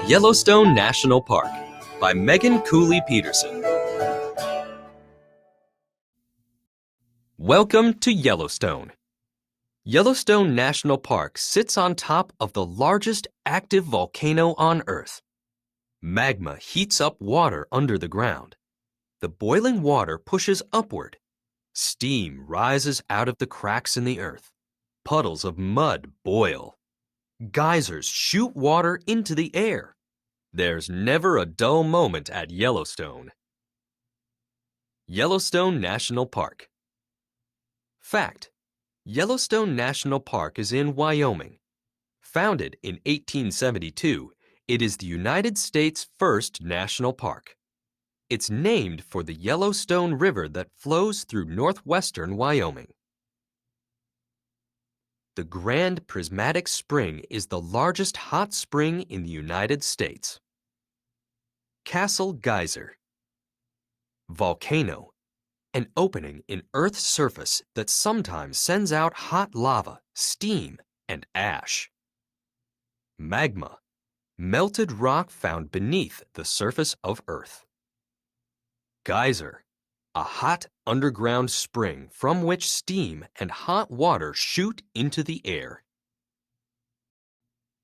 Yellowstone National Park by Megan Cooley-Peterson. Welcome to Yellowstone. Yellowstone National Park sits on top of the largest active volcano on Earth. Magma heats up water under the ground. The boiling water pushes upward. Steam rises out of the cracks in the earth. Puddles of mud boil. Geysers shoot water into the air. There's never a dull moment at Yellowstone. Yellowstone National Park. Fact: Yellowstone National Park is in Wyoming. Founded in 1872, it is the United States' first national park. It's named for the Yellowstone River that flows through northwestern Wyoming. The Grand Prismatic Spring is the largest hot spring in the United States. Castle Geyser. Volcano. An opening in Earth's surface that sometimes sends out hot lava, steam, and ash. Magma. Melted rock found beneath the surface of Earth. Geyser. A hot underground spring from which steam and hot water shoot into the air.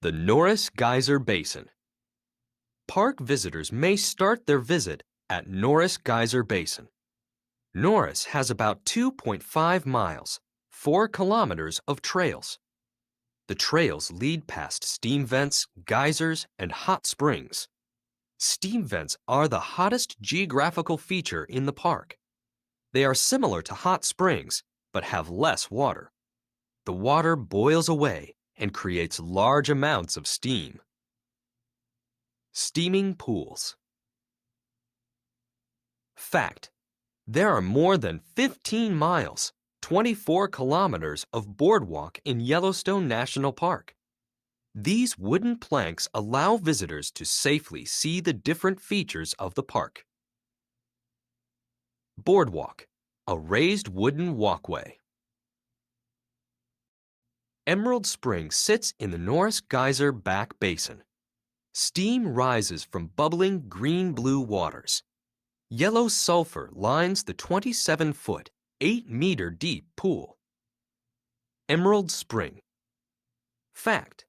The Norris Geyser Basin. Park visitors may start their visit at Norris Geyser Basin. Norris has about 2.5 miles, 4 kilometers of trails. The trails lead past steam vents, geysers, and hot springs. Steam vents are the hottest geographical feature in the park. They are similar to hot springs, but have less water. The water boils away and creates large amounts of steam. Steaming pools. Fact: there are more than 15 miles, 24 kilometers of boardwalk in Yellowstone National Park. These wooden planks allow visitors to safely see the different features of the park. Boardwalk, a raised wooden walkway. Emerald Spring sits in the Norris Geyser back basin. Steam rises from bubbling green-blue waters. Yellow sulfur lines the 27-foot, 8-meter-deep pool. Emerald Spring. Fact: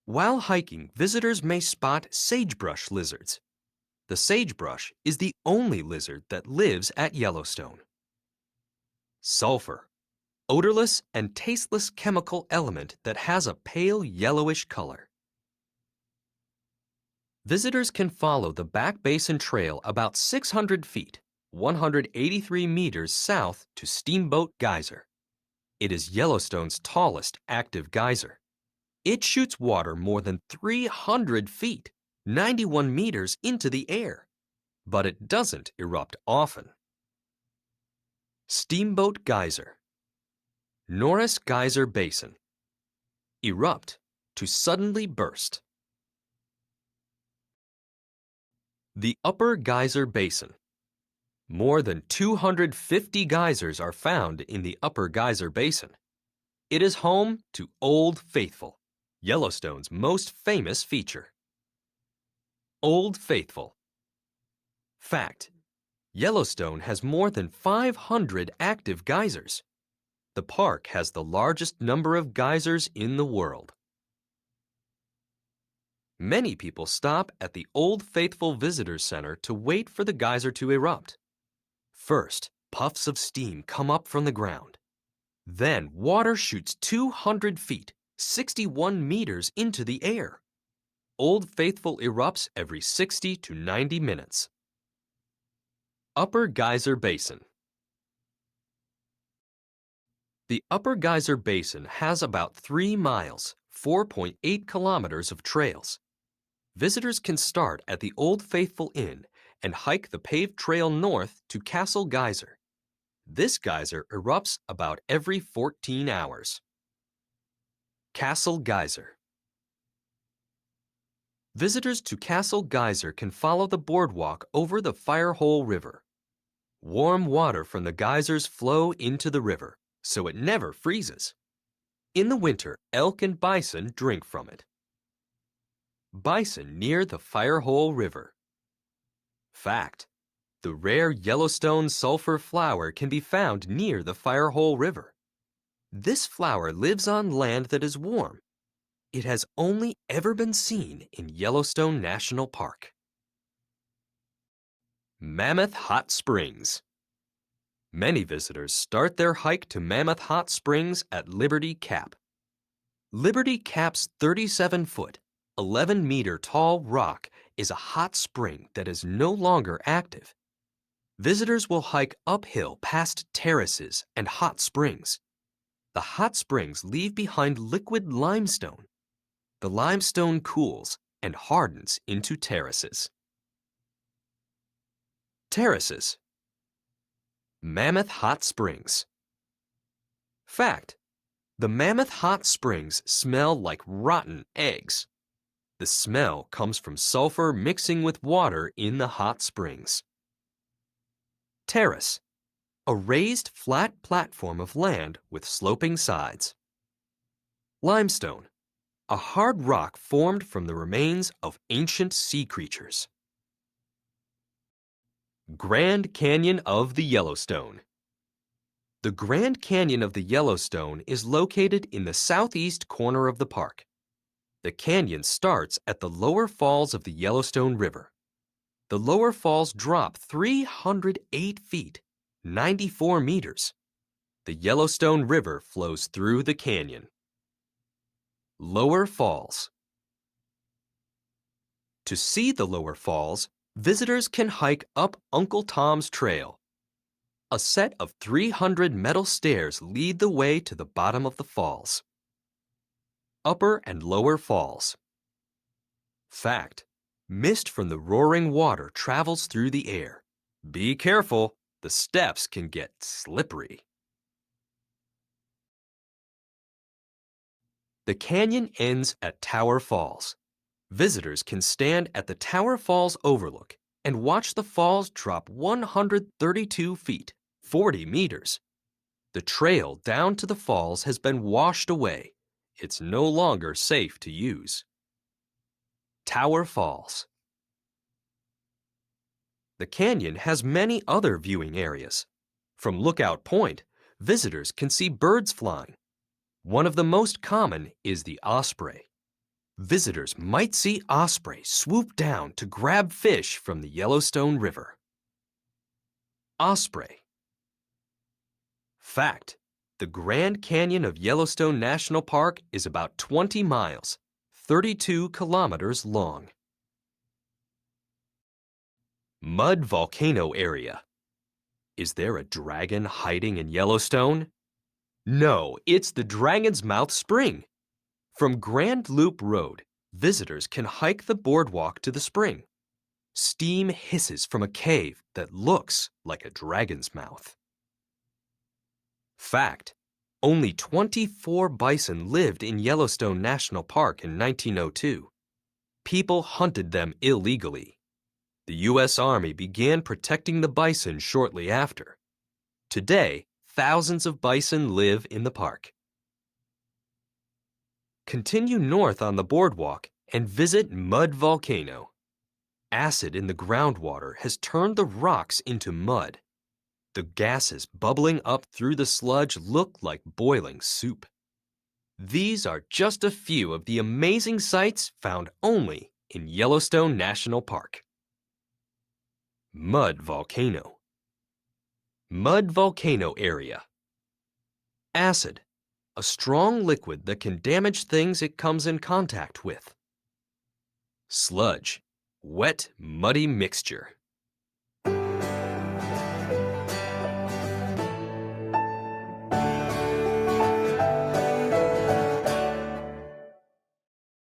while hiking, visitors may spot sagebrush lizards. The sagebrush is the only lizard that lives at Yellowstone. Sulfur. Odorless and tasteless chemical element that has a pale yellowish color. Visitors can follow the Back Basin Trail about 600 feet, 183 meters south to Steamboat Geyser. It is Yellowstone's tallest active geyser. It shoots water more than 300 feet, 91 meters into the air, but it doesn't erupt often. Steamboat Geyser. Norris Geyser Basin. Erupt to suddenly burst. The Upper Geyser Basin. More than 250 geysers are found in the Upper Geyser Basin. It is home to Old Faithful, Yellowstone's most famous feature. Old Faithful. Fact: Yellowstone has more than 500 active geysers. The park has the largest number of geysers in the world. Many people stop at the Old Faithful Visitor Center to wait for the geyser to erupt. First, puffs of steam come up from the ground. Then, water shoots 200 feet, 61 meters into the air. Old Faithful erupts every 60 to 90 minutes. Upper Geyser Basin. The Upper Geyser Basin has about 3 miles, 4.8 kilometers of trails. Visitors can start at the Old Faithful Inn and hike the paved trail north to Castle Geyser. This geyser erupts about every 14 hours. Castle Geyser. Visitors to Castle Geyser can follow the boardwalk over the Firehole River. Warm water from the geysers flow into the river, so it never freezes. In the winter, elk and bison drink from it. Bison near the Firehole River. Fact: the rare Yellowstone sulfur flower can be found near the Firehole River. This flower lives on land that is warm. It has only ever been seen in Yellowstone National Park. Mammoth Hot Springs. Many visitors start their hike to Mammoth Hot Springs at Liberty Cap. Liberty Cap's 37-foot, 11-meter tall rock is a hot spring that is no longer active. Visitors will hike uphill past terraces and hot springs. The hot springs leave behind liquid limestone. The limestone cools and hardens into terraces. Terraces. Mammoth Hot Springs. Fact: the Mammoth Hot Springs smell like rotten eggs. The smell comes from sulfur mixing with water in the hot springs. Terrace. A raised flat platform of land with sloping sides. Limestone. A hard rock formed from the remains of ancient sea creatures. Grand Canyon of the Yellowstone. The Grand Canyon of the Yellowstone is located in the southeast corner of the park. The canyon starts at the lower falls of the Yellowstone River. The lower falls drop 308 feet, 94 meters. The Yellowstone River flows through the canyon. Lower Falls. To see the lower falls, visitors can hike up Uncle Tom's Trail. A set of 300 metal stairs lead the way to the bottom of the falls. Upper and Lower Falls. Fact: mist from the roaring water travels through the air. Be careful, the steps can get slippery. The canyon ends at Tower Falls. Visitors can stand at the Tower Falls overlook and watch the falls drop 132 feet, 40 meters. The trail down to the falls has been washed away. It's no longer safe to use. Tower Falls. The canyon has many other viewing areas. From Lookout Point, visitors can see birds flying. One of the most common is the osprey. Visitors might see osprey swoop down to grab fish from the Yellowstone River. Osprey. Fact: the Grand Canyon of Yellowstone National Park is about 20 miles, 32 kilometers long. Mud Volcano Area. Is there a dragon hiding in Yellowstone? No, it's the Dragon's Mouth Spring. From Grand Loop Road, visitors can hike the boardwalk to the spring. Steam hisses from a cave that looks like a dragon's mouth. Fact: only 24 bison lived in Yellowstone National Park in 1902. People hunted them illegally. The U.S. Army began protecting the bison shortly after. Today, thousands of bison live in the park. Continue north on the boardwalk and visit Mud Volcano. Acid in the groundwater has turned the rocks into mud. The gases bubbling up through the sludge look like boiling soup. These are just a few of the amazing sights found only in Yellowstone National Park. Mud Volcano. Mud Volcano Area. Acid. A strong liquid that can damage things it comes in contact with. Sludge. Wet, muddy mixture.